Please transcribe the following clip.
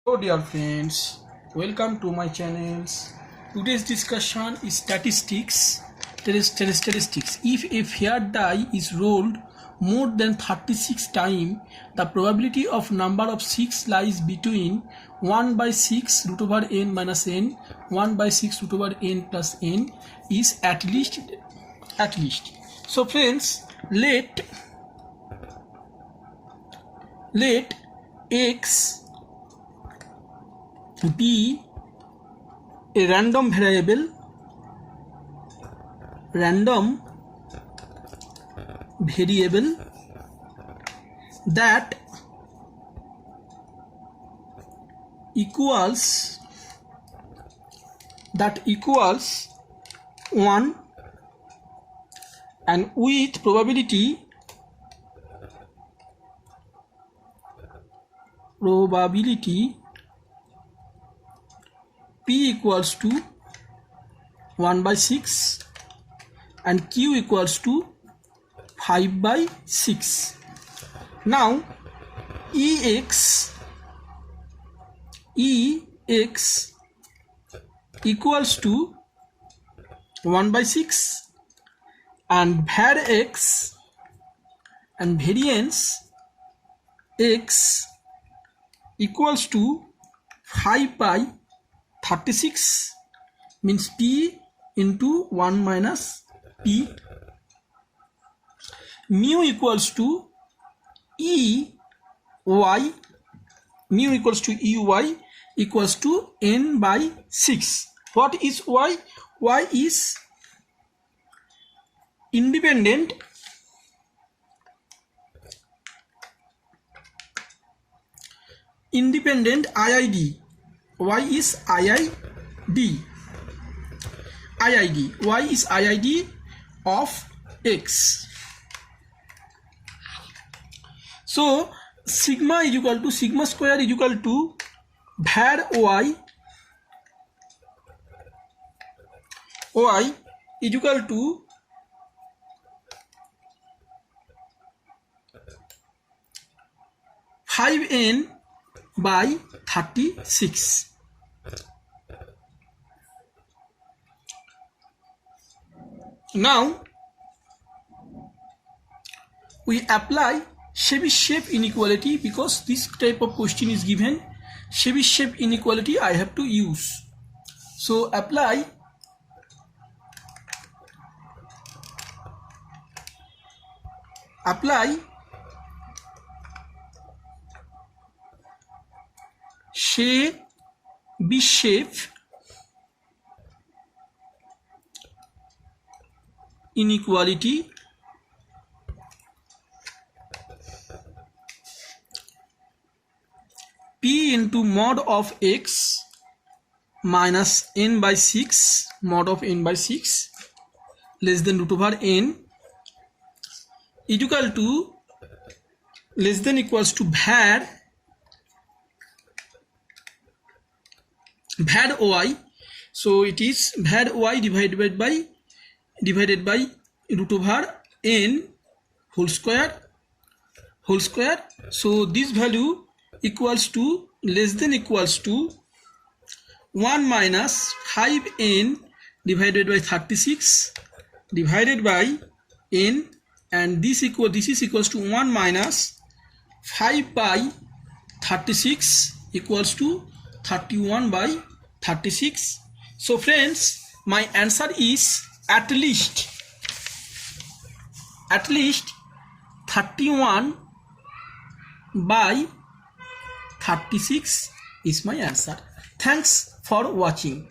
Hello dear friends, welcome to my channels. Today's discussion is statistics. If a fair die is rolled more than 36 times, the probability of number of 6 lies between 1 by 6 root over n minus n, 1 by 6 root over n plus n is at least. So friends, let x be a random variable that equals 1 and with probability P equals to 1 by 6 and Q equals to 5 by 6. Now Ex equals to 1 by 6 and var x and variance x equals to 5 by 36 means P into 1 minus P. Mu equals to EY equals to n by 6. What is Y? Y is independent IID. Y is IID. Y is IID of x. So sigma square is equal to var y is equal to 5n by 36. Now we apply Chebyshev inequality because this type of question is given. Chebyshev inequality I have to use. So apply Chebyshev inequality P into mod of x minus n by 6 mod of n by 6 less than root over n is equal to less than equals to var y. So it is var y divided by root over n whole square. So this value equals to less than equals to 1 minus 5n divided by 36 divided by n, and this is equals to 1 minus 5 by 36 equals to 31 by 36. So friends, my answer is at least 31 by 36 is my answer. Thanks for watching.